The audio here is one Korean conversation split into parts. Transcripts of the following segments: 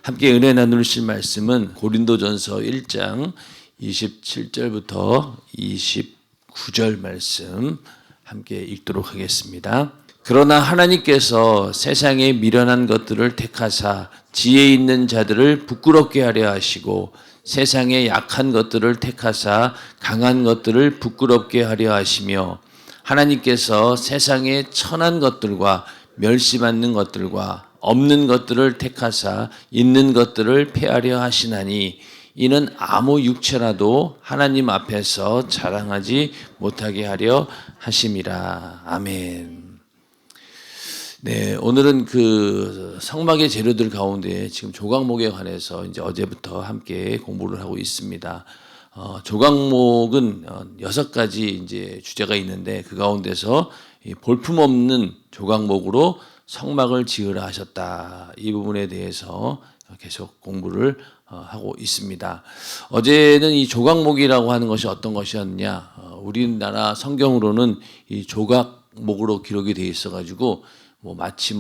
함께 은혜 나누실 말씀은 고린도전서 1장 27절부터 29절 말씀 함께 읽도록 하겠습니다. 그러나 하나님께서 세상에 미련한 것들을 택하사 지혜 있는 자들을 부끄럽게 하려 하시고 세상에 약한 것들을 택하사 강한 것들을 부끄럽게 하려 하시며 하나님께서 세상에 천한 것들과 멸시받는 것들과 없는 것들을 택하사 있는 것들을 폐하려 하시나니 이는 아무 육체라도 하나님 앞에서 자랑하지 못하게 하려 하심이라. 아멘. 네, 오늘은 그 성막의 재료들 가운데 지금 조각목에 관해서 이제 어제부터 함께 공부를 하고 있습니다. 조각목은 6가지 이제 주제가 있는데 그 가운데서 이 볼품없는 조각목으로 성막을 지으라 하셨다. 이 부분에 대해서 계속 공부를 하고 있습니다. 어제는 이 조각목이라고 하는 것이 어떤 것이었느냐? 우리나라 성경으로는 이 조각목으로 기록이 되어 있어가지고 마치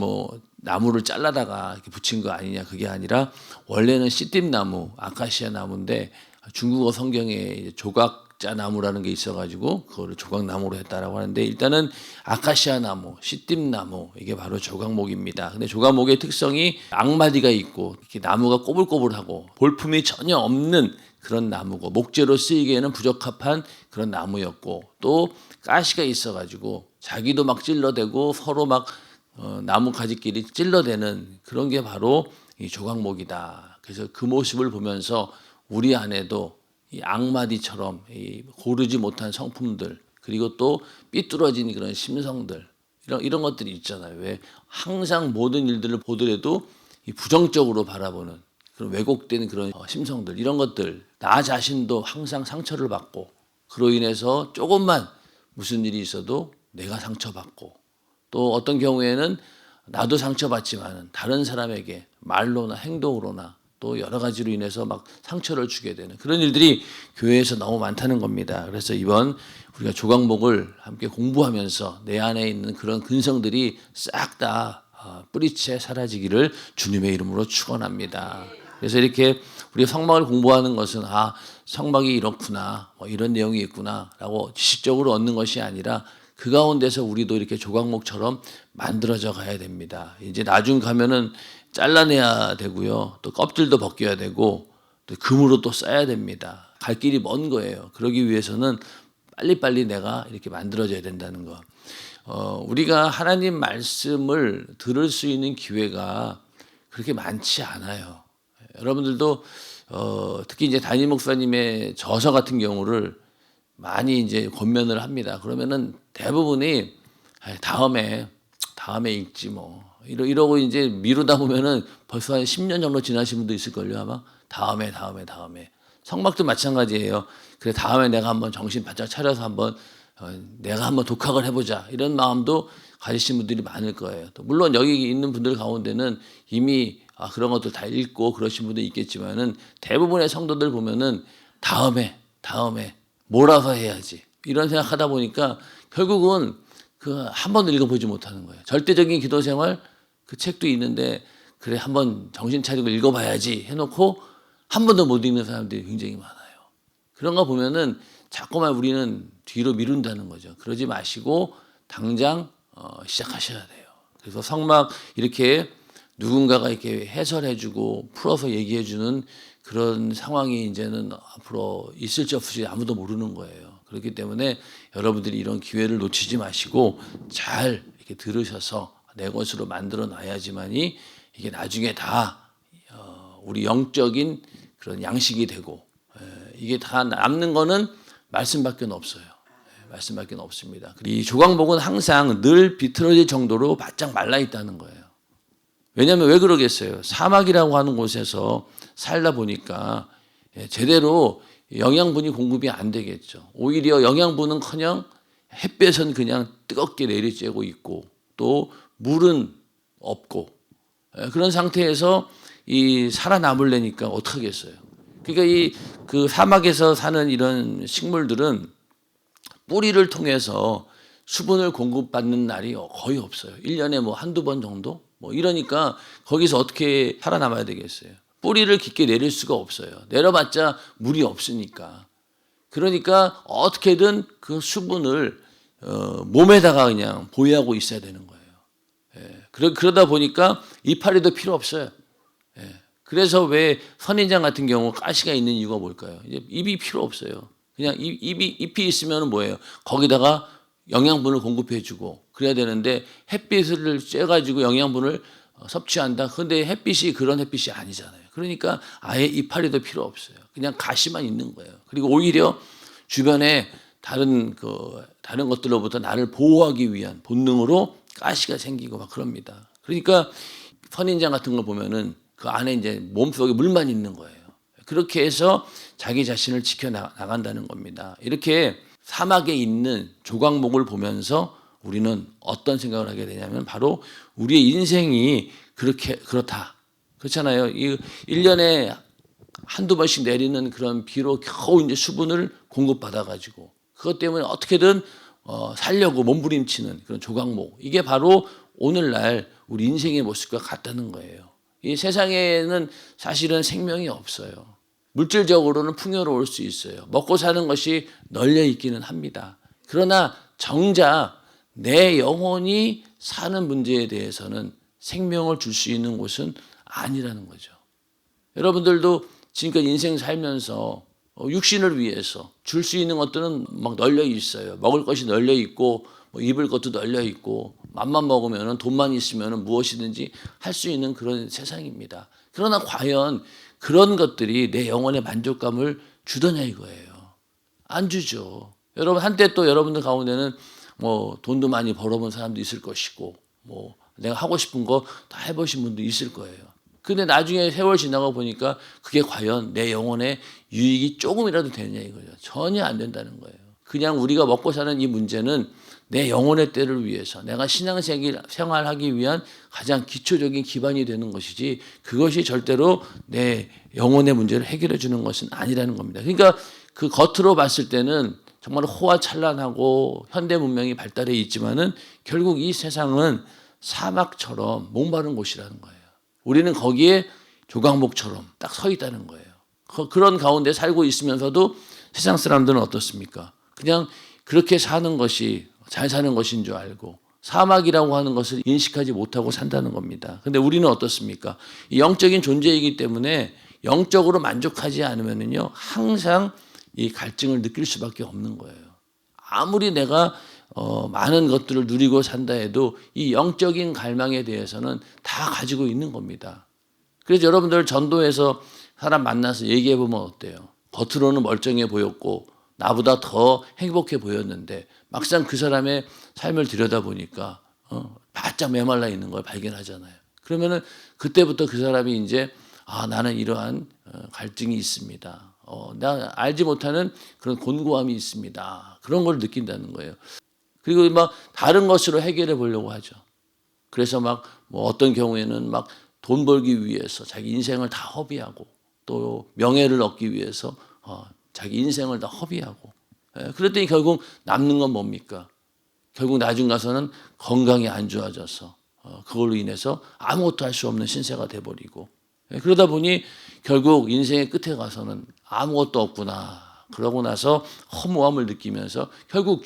나무를 잘라다가 이렇게 붙인 거 아니냐, 그게 아니라 원래는 씨띠나무, 아카시아 나무인데 중국어 성경에 조각자 나무라는 게 있어가지고 그거를 조각나무로 했다라고 하는데, 일단은 아카시아 나무, 씨띠나무, 이게 바로 조각목입니다. 근데 조각목의 특성이 앙마디가 있고 이렇게 나무가 꼬불꼬불하고 볼품이 전혀 없는 그런 나무고, 목재로 쓰이기에는 부적합한 그런 나무였고, 또 가시가 있어가지고 자기도 막 찔러대고 서로 막 나무 가지끼리 찔러대는 그런 게 바로 이 조각목이다. 그래서 그 모습을 보면서 우리 안에도 이 앙마디처럼 이 고르지 못한 성품들, 그리고 또 삐뚤어진 그런 심성들, 이런 것들이 있잖아요. 왜 항상 모든 일들을 보더라도 이 부정적으로 바라보는 그런 왜곡된 그런 심성들, 이런 것들, 나 자신도 항상 상처를 받고, 그로 인해서 조금만 무슨 일이 있어도 내가 상처받고, 또 어떤 경우에는 나도 상처받지만 다른 사람에게 말로나 행동으로나 또 여러 가지로 인해서 막 상처를 주게 되는 그런 일들이 교회에서 너무 많다는 겁니다. 그래서 이번 우리가 조각목을 함께 공부하면서 내 안에 있는 그런 근성들이 싹 다 뿌리채 사라지기를 주님의 이름으로 축원합니다. 그래서 이렇게 우리가 성막을 공부하는 것은 성막이 이렇구나, 이런 내용이 있구나라고 지식적으로 얻는 것이 아니라 그 가운데서 우리도 이렇게 조각목처럼 만들어져 가야 됩니다. 이제 나중 가면은 잘라내야 되고요. 또 껍질도 벗겨야 되고, 또 금으로 또 써야 됩니다. 갈 길이 먼 거예요. 그러기 위해서는 빨리빨리 내가 이렇게 만들어져야 된다는 거. 우리가 하나님 말씀을 들을 수 있는 기회가 그렇게 많지 않아요. 여러분들도 특히 이제 담임 목사님의 저서 같은 경우를 많이 이제 권면을 합니다. 그러면은 대부분이 다음에 읽지 뭐 이러고 이제 미루다 보면은 벌써 한 10년 정도 지나신 분도 있을걸요. 아마 다음에 성막도 마찬가지예요. 그래, 다음에 내가 한번 정신 바짝 차려서 한번 내가 한번 독학을 해보자, 이런 마음도 가지신 분들이 많을 거예요. 또 물론 여기 있는 분들 가운데는 이미 그런 것들 다 읽고 그러신 분도 있겠지만은 대부분의 성도들 보면은 다음에 몰아서 해야지, 이런 생각하다 보니까 결국은 그 한 번도 읽어보지 못하는 거예요. 절대적인 기도 생활, 그 책도 있는데 그래 한번 정신 차리고 읽어봐야지 해놓고 한 번도 못 읽는 사람들이 굉장히 많아요. 그런 거 보면은 자꾸만 우리는 뒤로 미룬다는 거죠. 그러지 마시고 당장 시작하셔야 돼요. 그래서 성막 이렇게 누군가가 이렇게 해설해주고 풀어서 얘기해주는 그런 상황이 이제는 앞으로 있을지 없을지 아무도 모르는 거예요. 그렇기 때문에 여러분들이 이런 기회를 놓치지 마시고 잘 이렇게 들으셔서 내 것으로 만들어 놔야지만이 이게 나중에 다 우리 영적인 그런 양식이 되고, 이게 다 남는 거는 말씀밖에 없어요. 말씀밖에 없습니다. 이 조각목은 항상 늘 비틀어질 정도로 바짝 말라 있다는 거예요. 왜냐하면 왜 그러겠어요? 사막이라고 하는 곳에서 살다 보니까 제대로 영양분이 공급이 안 되겠죠. 오히려 영양분은커녕 햇볕은 그냥 뜨겁게 내리쬐고 있고, 또 물은 없고, 그런 상태에서 이 살아남으려니까 어떡하겠어요? 그러니까 그 사막에서 사는 이런 식물들은 뿌리를 통해서 수분을 공급받는 날이 거의 없어요. 1년에 한두 번 정도? 이러니까 거기서 어떻게 살아남아야 되겠어요? 뿌리를 깊게 내릴 수가 없어요. 내려봤자 물이 없으니까. 그러니까 어떻게든 그 수분을 몸에다가 그냥 보유하고 있어야 되는 거예요. 예. 그러다 보니까 이파리도 필요 없어요. 예. 그래서 왜 선인장 같은 경우 가시가 있는 이유가 뭘까요? 이제 잎이 필요 없어요. 그냥 잎이 있으면 뭐예요? 거기다가 영양분을 공급해주고 그래야 되는데 햇빛을 쬐가지고 영양분을 섭취한다. 그런데 햇빛이 그런 햇빛이 아니잖아요. 그러니까 아예 이파리도 필요 없어요. 그냥 가시만 있는 거예요. 그리고 오히려 주변에 다른 것들로부터 나를 보호하기 위한 본능으로 가시가 생기고 막 그럽니다. 그러니까 선인장 같은 걸 보면은 그 안에 이제 몸속에 물만 있는 거예요. 그렇게 해서 자기 자신을 지켜 나간다는 겁니다. 이렇게 사막에 있는 조각목을 보면서 우리는 어떤 생각을 하게 되냐면 바로 우리의 인생이 그렇다. 그렇잖아요. 이 1년에 한두 번씩 내리는 그런 비로 겨우 이제 수분을 공급받아가지고 그것 때문에 어떻게든 살려고 몸부림치는 그런 조각목. 이게 바로 오늘날 우리 인생의 모습과 같다는 거예요. 이 세상에는 사실은 생명이 없어요. 물질적으로는 풍요로울 수 있어요. 먹고 사는 것이 널려 있기는 합니다. 그러나 정작 내 영혼이 사는 문제에 대해서는 생명을 줄 수 있는 곳은 아니라는 거죠. 여러분들도 지금까지 인생 살면서 육신을 위해서 줄 수 있는 것들은 막 널려 있어요. 먹을 것이 널려 있고 입을 것도 널려 있고 맘만 먹으면 돈만 있으면 무엇이든지 할 수 있는 그런 세상입니다. 그러나 과연 그런 것들이 내 영혼의 만족감을 주더냐 이거예요. 안 주죠. 여러분 한때 또 여러분들 가운데는 뭐 돈도 많이 벌어본 사람도 있을 것이고 뭐 내가 하고 싶은 거 다 해보신 분도 있을 거예요. 근데 나중에 세월 지나고 보니까 그게 과연 내 영혼의 유익이 조금이라도 되느냐 이거죠. 전혀 안 된다는 거예요. 그냥 우리가 먹고 사는 이 문제는 내 영혼의 때를 위해서 내가 신앙생활하기 위한 가장 기초적인 기반이 되는 것이지 그것이 절대로 내 영혼의 문제를 해결해 주는 것은 아니라는 겁니다. 그러니까 그 겉으로 봤을 때는 정말 호화찬란하고 현대 문명이 발달해 있지만은 결국 이 세상은 사막처럼 목마른 곳이라는 거예요. 우리는 거기에 조각목처럼 딱 서 있다는 거예요. 그런 가운데 살고 있으면서도 세상 사람들은 어떻습니까? 그냥 그렇게 사는 것이 잘 사는 것인 줄 알고 사막이라고 하는 것을 인식하지 못하고 산다는 겁니다. 근데 우리는 어떻습니까? 이 영적인 존재이기 때문에 영적으로 만족하지 않으면요 항상 이 갈증을 느낄 수밖에 없는 거예요. 아무리 내가 많은 것들을 누리고 산다 해도 이 영적인 갈망에 대해서는 다 가지고 있는 겁니다. 그래서 여러분들 전도에서 사람 만나서 얘기해 보면 어때요? 겉으로는 멀쩡해 보였고 나보다 더 행복해 보였는데 막상 그 사람의 삶을 들여다보니까 바짝 메말라 있는 걸 발견하잖아요. 그러면은 그때부터 그 사람이 이제 나는 이러한 갈증이 있습니다. 내가 알지 못하는 그런 곤고함이 있습니다. 그런 걸 느낀다는 거예요. 그리고 막 다른 것으로 해결해 보려고 하죠. 그래서 막 뭐 어떤 경우에는 막 돈 벌기 위해서 자기 인생을 다 허비하고 또 명예를 얻기 위해서 자기 인생을 다 허비하고 그랬더니 결국 남는 건 뭡니까? 결국 나중 가서는 건강이 안 좋아져서 그걸로 인해서 아무것도 할 수 없는 신세가 돼버리고 그러다 보니 결국 인생의 끝에 가서는 아무것도 없구나. 그러고 나서 허무함을 느끼면서 결국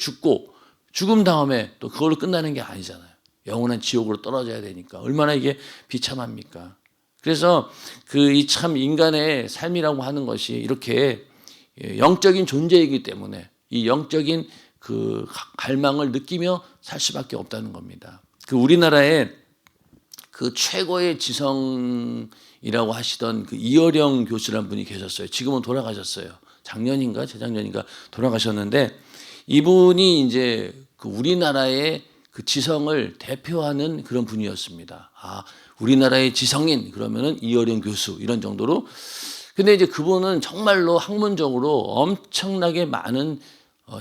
죽음 다음에 또 그걸로 끝나는 게 아니잖아요. 영원한 지옥으로 떨어져야 되니까 얼마나 이게 비참합니까? 그래서 이 참 인간의 삶이라고 하는 것이 이렇게 영적인 존재이기 때문에 이 영적인 그 갈망을 느끼며 살 수밖에 없다는 겁니다. 그 우리나라에 그 최고의 지성이라고 하시던 그 이어령 교수라는 분이 계셨어요. 지금은 돌아가셨어요. 작년인가 재작년인가 돌아가셨는데 이분이 이제 그 우리나라의 그 지성을 대표하는 그런 분이었습니다. 우리나라의 지성인 그러면은 이어령 교수 이런 정도로. 근데 이제 그분은 정말로 학문적으로 엄청나게 많은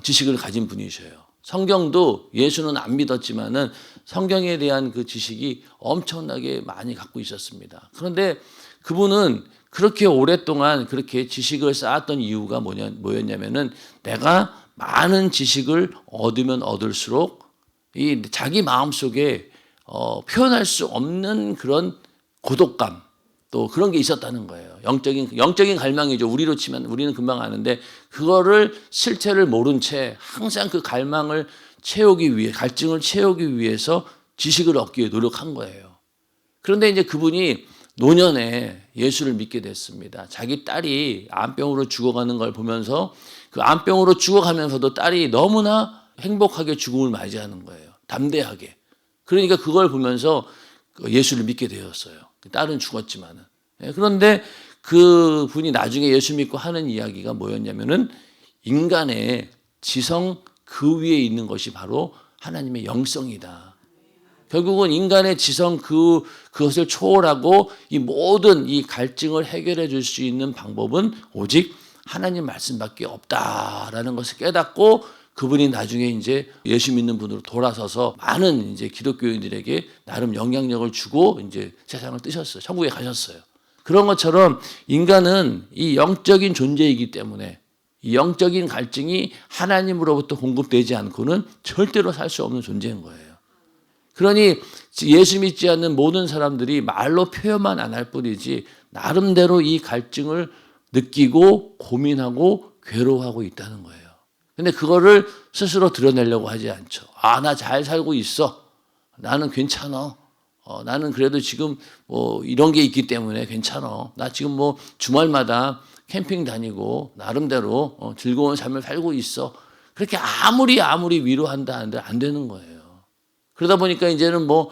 지식을 가진 분이셔요. 성경도 예수는 안 믿었지만은 성경에 대한 그 지식이 엄청나게 많이 갖고 있었습니다. 그런데 그분은 그렇게 오랫동안 그렇게 지식을 쌓았던 이유가 뭐였냐면은 내가 많은 지식을 얻으면 얻을수록 이 자기 마음속에 표현할 수 없는 그런 고독감 또 그런 게 있었다는 거예요. 영적인 갈망이죠. 우리로 치면 우리는 금방 아는데 그거를 실체를 모른 채 항상 그 갈망을 채우기 위해 갈증을 채우기 위해서 지식을 얻기 위해 노력한 거예요. 그런데 이제 그분이 노년에 예수를 믿게 됐습니다. 자기 딸이 암병으로 죽어가는 걸 보면서 그 암병으로 죽어가면서도 딸이 너무나 행복하게 죽음을 맞이하는 거예요. 담대하게. 그러니까 그걸 보면서 예수를 믿게 되었어요. 딸은 죽었지만은. 그런데 그 분이 나중에 예수 믿고 하는 이야기가 뭐였냐면은 인간의 지성 그 위에 있는 것이 바로 하나님의 영성이다. 결국은 인간의 지성 그것을 초월하고 이 모든 이 갈증을 해결해 줄 수 있는 방법은 오직 하나님 말씀밖에 없다라는 것을 깨닫고 그분이 나중에 이제 예수 믿는 분으로 돌아서서 많은 이제 기독교인들에게 나름 영향력을 주고 이제 세상을 뜨셨어요. 천국에 가셨어요. 그런 것처럼 인간은 이 영적인 존재이기 때문에 이 영적인 갈증이 하나님으로부터 공급되지 않고는 절대로 살 수 없는 존재인 거예요. 그러니 예수 믿지 않는 모든 사람들이 말로 표현만 안 할 뿐이지 나름대로 이 갈증을 느끼고 고민하고 괴로워하고 있다는 거예요. 근데 그거를 스스로 드러내려고 하지 않죠. 나 잘 살고 있어. 나는 괜찮아. 나는 그래도 지금 뭐 이런 게 있기 때문에 괜찮아. 나 지금 뭐 주말마다 캠핑 다니고 나름대로 즐거운 삶을 살고 있어. 그렇게 아무리 위로한다 하는데 안 되는 거예요. 그러다 보니까 이제는 뭐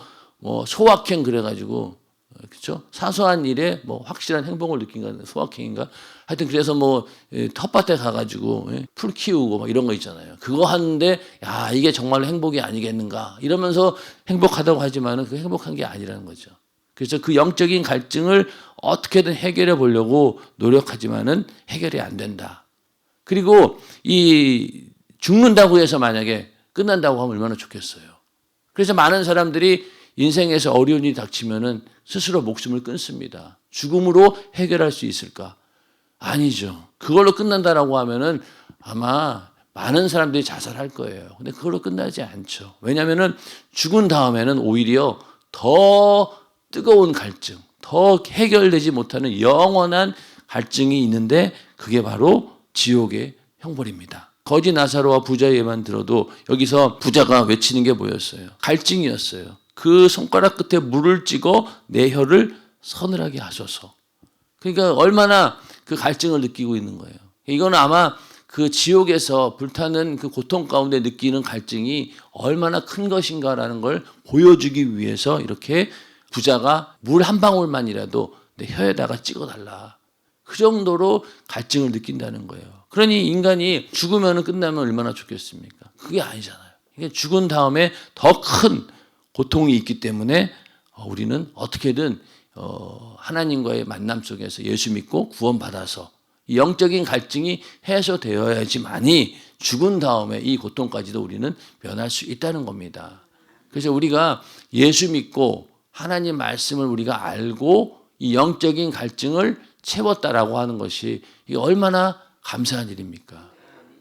소확행 그래가지고 그렇죠? 사소한 일에 뭐 확실한 행복을 느낀가 소확행인가 하여튼 그래서 뭐 텃밭에 가가지고 풀 키우고 막 이런 거 있잖아요. 그거 하는데 야 이게 정말 행복이 아니겠는가 이러면서 행복하다고 하지만은 그 행복한 게 아니라는 거죠. 그래서 그 영적인 갈증을 어떻게든 해결해 보려고 노력하지만은 해결이 안 된다. 그리고 이 죽는다고 해서 만약에 끝난다고 하면 얼마나 좋겠어요. 그래서 많은 사람들이 인생에서 어려운 일이 닥치면은 스스로 목숨을 끊습니다. 죽음으로 해결할 수 있을까? 아니죠. 그걸로 끝난다라고 하면은 아마 많은 사람들이 자살할 거예요. 근데 그걸로 끝나지 않죠. 왜냐하면은 죽은 다음에는 오히려 더 뜨거운 갈증, 더 해결되지 못하는 영원한 갈증이 있는데 그게 바로 지옥의 형벌입니다. 거지 나사로와 부자의 예만 들어도 여기서 부자가 외치는 게 뭐였어요? 갈증이었어요. 그 손가락 끝에 물을 찍어 내 혀를 서늘하게 하소서. 그러니까 얼마나 그 갈증을 느끼고 있는 거예요. 이거는 아마 그 지옥에서 불타는 그 고통 가운데 느끼는 갈증이 얼마나 큰 것인가라는 걸 보여주기 위해서 이렇게 부자가 물 한 방울만이라도 내 혀에다가 찍어달라. 그 정도로 갈증을 느낀다는 거예요. 그러니 인간이 죽으면 끝나면 얼마나 좋겠습니까? 그게 아니잖아요. 그러니까 죽은 다음에 더 큰 고통이 있기 때문에 우리는 어떻게든 하나님과의 만남 속에서 예수 믿고 구원받아서 이 영적인 갈증이 해소되어야지만이 죽은 다음에 이 고통까지도 우리는 면할 수 있다는 겁니다. 그래서 우리가 예수 믿고 하나님 말씀을 우리가 알고 이 영적인 갈증을 채웠다라고 하는 것이 이게 얼마나 감사한 일입니까?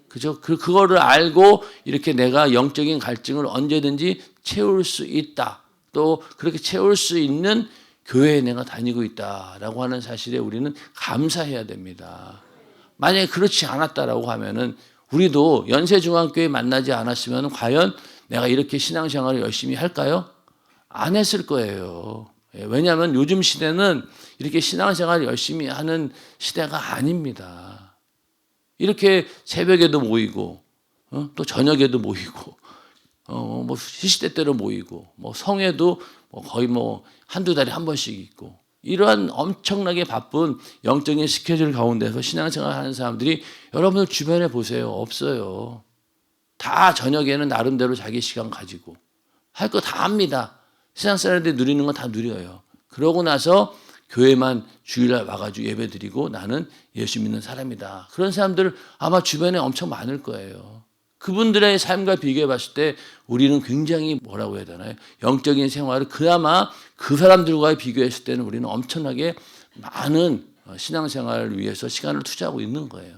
그죠? 그거를 알고 이렇게 내가 영적인 갈증을 언제든지 채울 수 있다. 또 그렇게 채울 수 있는 교회에 내가 다니고 있다라고 하는 사실에 우리는 감사해야 됩니다. 만약에 그렇지 않았다라고 하면은 우리도 연세중앙교회 만나지 않았으면 과연 내가 이렇게 신앙생활을 열심히 할까요? 안 했을 거예요. 왜냐하면 요즘 시대는 이렇게 신앙생활을 열심히 하는 시대가 아닙니다. 이렇게 새벽에도 모이고 또 저녁에도 모이고 뭐 시시때때로 모이고 뭐 성회도 거의 뭐 한두 달에 한 번씩 있고 이러한 엄청나게 바쁜 영적인 스케줄 가운데서 신앙생활 하는 사람들이 여러분들 주변에 보세요. 없어요. 다 저녁에는 나름대로 자기 시간 가지고 할 거 다 합니다. 세상 사람들이 누리는 건 다 누려요. 그러고 나서 교회만 주일날 와가지고 예배드리고 나는 예수 믿는 사람이다. 그런 사람들 아마 주변에 엄청 많을 거예요. 그분들의 삶과 비교해 봤을 때 우리는 굉장히 뭐라고 해야 되나요? 영적인 생활을 그나마 그 사람들과 비교했을 때는 우리는 엄청나게 많은 신앙생활을 위해서 시간을 투자하고 있는 거예요.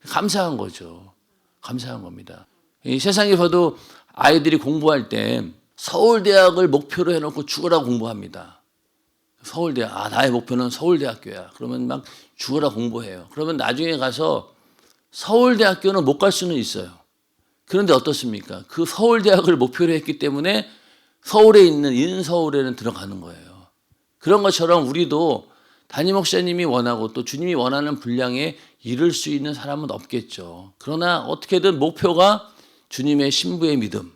감사한 거죠. 감사한 겁니다. 이 세상에서도 아이들이 공부할 때 서울대학을 목표로 해놓고 죽어라 공부합니다. 서울대, 나의 목표는 서울대학교야. 그러면 막 죽어라 공부해요. 그러면 나중에 가서 서울대학교는 못 갈 수는 있어요. 그런데 어떻습니까? 그 서울대학을 목표로 했기 때문에 서울에 있는 인서울에는 들어가는 거예요. 그런 것처럼 우리도 담임 목사님이 원하고 또 주님이 원하는 분량에 이룰 수 있는 사람은 없겠죠. 그러나 어떻게든 목표가 주님의 신부의 믿음,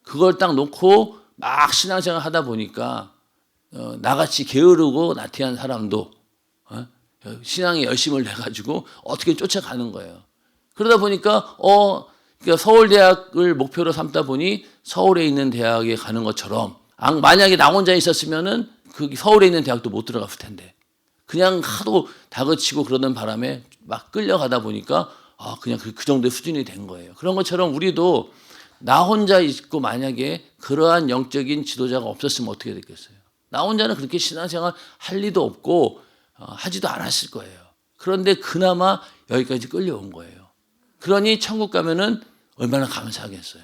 그걸 딱 놓고 막 신앙생활 하다 보니까 나같이 게으르고 나태한 사람도 신앙에 열심을 내가지고 어떻게 쫓아가는 거예요. 그러다 보니까 그러니까 서울대학을 목표로 삼다 보니 서울에 있는 대학에 가는 것처럼 만약에 나 혼자 있었으면은 그 서울에 있는 대학도 못 들어갔을 텐데 그냥 하도 다그치고 그러던 바람에 막 끌려가다 보니까 그냥 그 정도의 수준이 된 거예요. 그런 것처럼 우리도 나 혼자 있고 만약에 그러한 영적인 지도자가 없었으면 어떻게 됐겠어요? 나 혼자는 그렇게 신앙생활 할 리도 없고 하지도 않았을 거예요. 그런데 그나마 여기까지 끌려온 거예요. 그러니 천국 가면은 얼마나 감사하겠어요.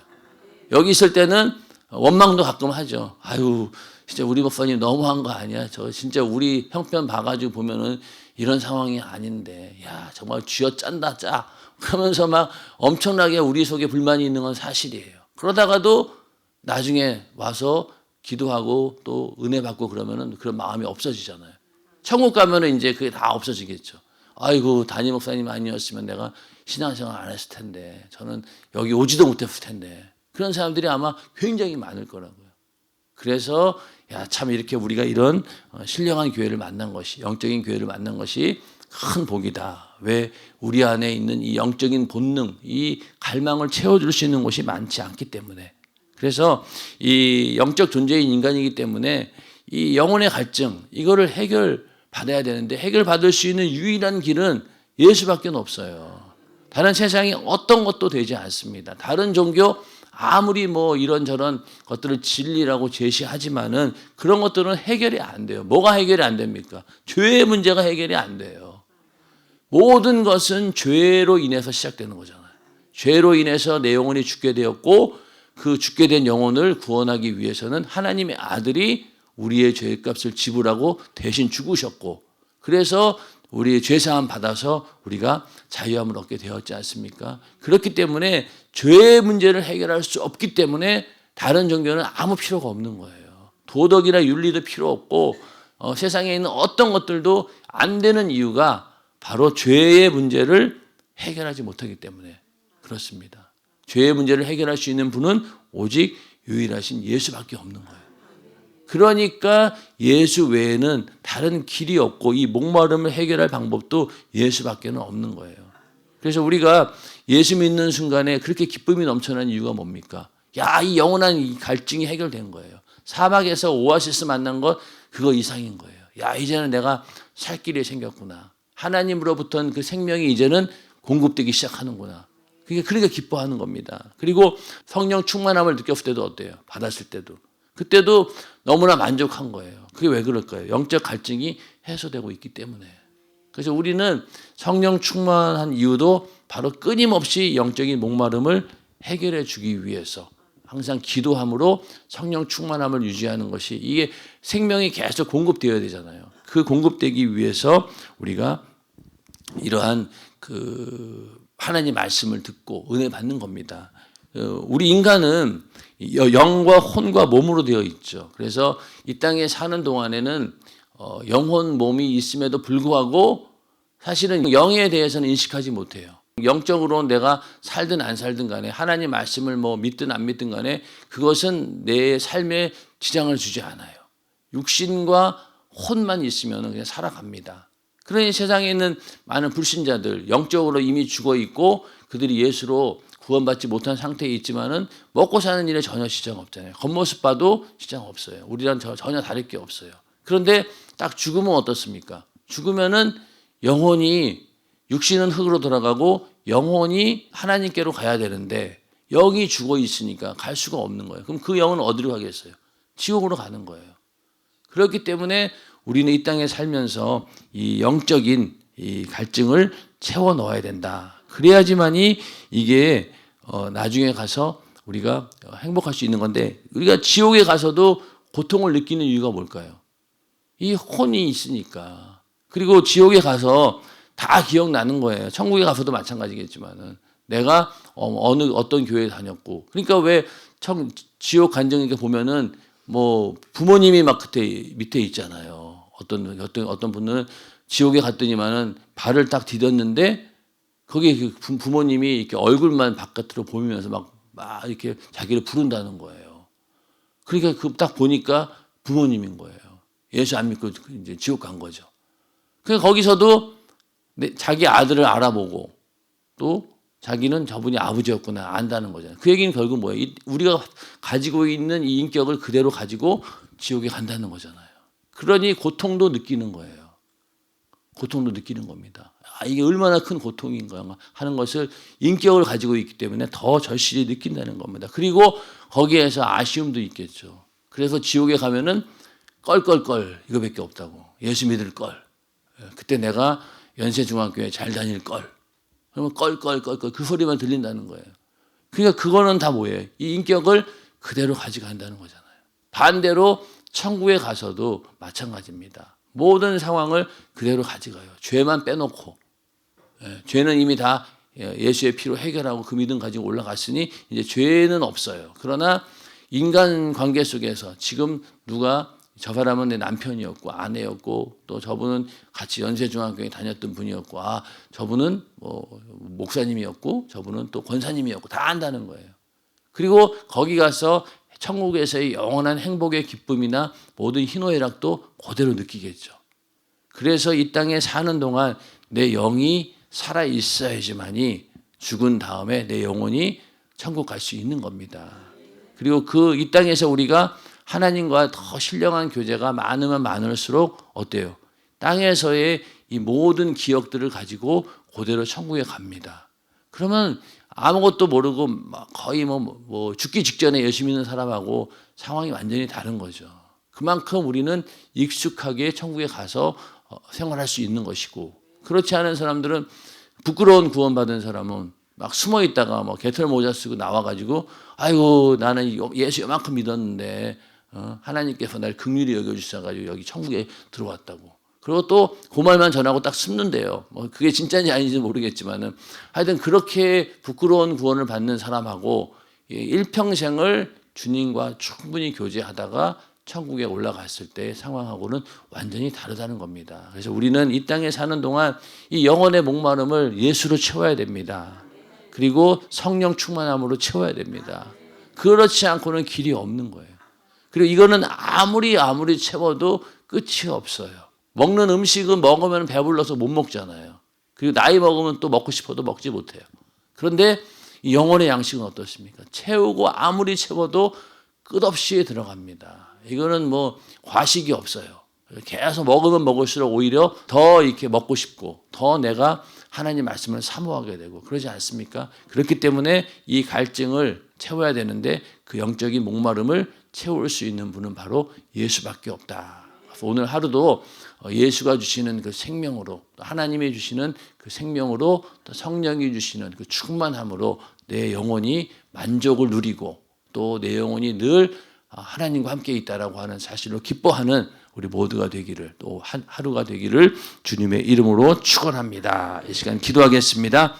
여기 있을 때는 원망도 가끔 하죠. 아유, 진짜 우리 목사님 너무한 거 아니야? 저 진짜 우리 형편 봐가지고 보면은 이런 상황이 아닌데, 야, 정말 쥐어 짠다, 짜. 그러면서 막 엄청나게 우리 속에 불만이 있는 건 사실이에요. 그러다가도 나중에 와서 기도하고 또 은혜 받고 그러면은 그런 마음이 없어지잖아요. 천국 가면은 이제 그게 다 없어지겠죠. 아이고, 담임 목사님 아니었으면 내가 신앙생활 안 했을 텐데, 저는 여기 오지도 못했을 텐데. 그런 사람들이 아마 굉장히 많을 거라고요. 그래서 참 이렇게 우리가 이런 신령한 교회를 만난 것이, 영적인 교회를 만난 것이 큰 복이다. 왜? 우리 안에 있는 이 영적인 본능, 이 갈망을 채워줄 수 있는 곳이 많지 않기 때문에. 그래서 이 영적 존재인 인간이기 때문에 이 영혼의 갈증, 이거를 해결받아야 되는데 해결받을 수 있는 유일한 길은 예수밖에 없어요. 다른 세상에 어떤 것도 되지 않습니다. 다른 종교 아무리 뭐 이런저런 것들을 진리라고 제시하지만은 그런 것들은 해결이 안 돼요. 뭐가 해결이 안 됩니까? 죄의 문제가 해결이 안 돼요. 모든 것은 죄로 인해서 시작되는 거잖아요. 죄로 인해서 내 영혼이 죽게 되었고 그 죽게 된 영혼을 구원하기 위해서는 하나님의 아들이 우리의 죄값을 지불하고 대신 죽으셨고 그래서 우리의 죄사함 받아서 우리가 자유함을 얻게 되었지 않습니까? 그렇기 때문에 죄의 문제를 해결할 수 없기 때문에 다른 종교는 아무 필요가 없는 거예요. 도덕이나 윤리도 필요 없고 세상에 있는 어떤 것들도 안 되는 이유가 바로 죄의 문제를 해결하지 못하기 때문에 그렇습니다. 죄의 문제를 해결할 수 있는 분은 오직 유일하신 예수밖에 없는 거예요. 그러니까 예수 외에는 다른 길이 없고 이 목마름을 해결할 방법도 예수밖에는 없는 거예요. 그래서 우리가 예수 믿는 순간에 그렇게 기쁨이 넘쳐나는 이유가 뭡니까? 이 영원한 이 갈증이 해결된 거예요. 사막에서 오아시스 만난 것 그거 이상인 거예요. 이제는 내가 살 길이 생겼구나. 하나님으로부터는 그 생명이 이제는 공급되기 시작하는구나. 그러니까 기뻐하는 겁니다. 그리고 성령 충만함을 느꼈을 때도 어때요? 받았을 때도. 그때도 너무나 만족한 거예요. 그게 왜 그럴까요? 영적 갈증이 해소되고 있기 때문에. 그래서 우리는 성령 충만한 이유도 바로 끊임없이 영적인 목마름을 해결해 주기 위해서 항상 기도함으로 성령 충만함을 유지하는 것이 이게 생명이 계속 공급되어야 되잖아요. 그 공급되기 위해서 우리가 이러한 하나님 말씀을 듣고 은혜 받는 겁니다. 우리 인간은 영과 혼과 몸으로 되어 있죠. 그래서 이 땅에 사는 동안에는 영혼 몸이 있음에도 불구하고 사실은 영에 대해서는 인식하지 못해요. 영적으로 내가 살든 안 살든 간에 하나님 말씀을 믿든 안 믿든 간에 그것은 내 삶에 지장을 주지 않아요. 육신과 혼만 있으면 그냥 살아갑니다. 그러니 세상에 있는 많은 불신자들 영적으로 이미 죽어 있고 그들이 예수로 구원받지 못한 상태에 있지만은 먹고 사는 일에 전혀 지장 없잖아요. 겉모습 봐도 지장 없어요. 우리랑 전혀 다를 게 없어요. 그런데 딱 죽으면 어떻습니까? 죽으면은 영혼이 육신은 흙으로 돌아가고 영혼이 하나님께로 가야 되는데 영이 죽어 있으니까 갈 수가 없는 거예요. 그럼 그 영은 어디로 가겠어요? 지옥으로 가는 거예요. 그렇기 때문에 우리는 이 땅에 살면서 이 영적인 이 갈증을 채워 넣어야 된다. 그래야지만이 이게 나중에 가서 우리가 행복할 수 있는 건데 우리가 지옥에 가서도 고통을 느끼는 이유가 뭘까요? 이 혼이 있으니까. 그리고 지옥에 가서 다 기억나는 거예요. 천국에 가서도 마찬가지겠지만은 내가 어떤 교회에 다녔고. 그러니까 왜 지옥 간증에 보면은 뭐 부모님이 막 그때 밑에 있잖아요. 어떤 분은 지옥에 갔더니만은 발을 딱 디뎠는데 거기에 부모님이 이렇게 얼굴만 바깥으로 보이면서 막 이렇게 자기를 부른다는 거예요. 그러니까 그 딱 보니까 부모님인 거예요. 예수 안 믿고 이제 지옥 간 거죠. 그러니까 거기서도 자기 아들을 알아보고 또 자기는 저분이 아버지였구나 안다는 거잖아요. 그 얘기는 결국 뭐예요? 우리가 가지고 있는 이 인격을 그대로 가지고 지옥에 간다는 거잖아요. 그러니 고통도 느끼는 거예요. 고통도 느끼는 겁니다. 이게 얼마나 큰 고통인가 하는 것을 인격을 가지고 있기 때문에 더 절실히 느낀다는 겁니다. 그리고 거기에서 아쉬움도 있겠죠. 그래서 지옥에 가면은 껄껄껄 이거밖에 없다고. 예수 믿을 걸. 그때 내가 연세중학교에 잘 다닐 걸. 그러면 껄껄껄껄 그 소리만 들린다는 거예요. 그러니까 그거는 다 뭐예요? 이 인격을 그대로 가져간다는 거잖아요. 반대로 천국에 가서도 마찬가지입니다. 모든 상황을 그대로 가져가요. 죄만 빼놓고. 죄는 이미 다 예수의 피로 해결하고 그 믿음 가지고 올라갔으니 이제 죄는 없어요. 그러나 인간 관계 속에서 지금 누가 저 사람은 내 남편이었고 아내였고 또 저분은 같이 연세중학교에 다녔던 분이었고 저분은 뭐 목사님이었고 저분은 또 권사님이었고 다 안다는 거예요. 그리고 거기 가서 천국에서의 영원한 행복의 기쁨이나 모든 희노애락도 그대로 느끼겠죠. 그래서 이 땅에 사는 동안 내 영이 살아 있어야지만이 죽은 다음에 내 영혼이 천국 갈 수 있는 겁니다. 그리고 이 땅에서 우리가 하나님과 더 신령한 교제가 많으면 많을수록 어때요? 땅에서의 이 모든 기억들을 가지고 그대로 천국에 갑니다. 그러면 아무것도 모르고 거의 뭐 죽기 직전에 예수 믿는 사람하고 상황이 완전히 다른 거죠. 그만큼 우리는 익숙하게 천국에 가서 생활할 수 있는 것이고 그렇지 않은 사람들은 부끄러운 구원받은 사람은 막 숨어 있다가 개털 모자 쓰고 나와가지고 아이고 나는 예수 이만큼 믿었는데 하나님께서 날 긍휼히 여겨주셔가지고 여기 천국에 들어왔다고. 그리고 또 그 말만 전하고 딱 숨는데요. 그게 진짜인지 아닌지 모르겠지만은 하여튼 그렇게 부끄러운 구원을 받는 사람하고 일평생을 주님과 충분히 교제하다가 천국에 올라갔을 때의 상황하고는 완전히 다르다는 겁니다. 그래서 우리는 이 땅에 사는 동안 이 영혼의 목마름을 예수로 채워야 됩니다. 그리고 성령 충만함으로 채워야 됩니다. 그렇지 않고는 길이 없는 거예요. 그리고 이거는 아무리 채워도 끝이 없어요. 먹는 음식은 먹으면 배불러서 못 먹잖아요. 그리고 나이 먹으면 또 먹고 싶어도 먹지 못해요. 그런데 이 영혼의 양식은 어떻습니까? 채우고 아무리 채워도 끝없이 들어갑니다. 이거는 과식이 없어요. 계속 먹으면 먹을수록 오히려 더 이렇게 먹고 싶고 더 내가 하나님 말씀을 사모하게 되고 그러지 않습니까? 그렇기 때문에 이 갈증을 채워야 되는데 그 영적인 목마름을 채울 수 있는 분은 바로 예수밖에 없다. 오늘 하루도 예수가 주시는 그 생명으로 하나님이 주시는 그 생명으로 또 성령이 주시는 그 충만함으로 내 영혼이 만족을 누리고 또 내 영혼이 늘 하나님과 함께 있다라고 하는 사실로 기뻐하는 우리 모두가 되기를 또 하루가 되기를 주님의 이름으로 축원합니다. 이 시간 기도하겠습니다.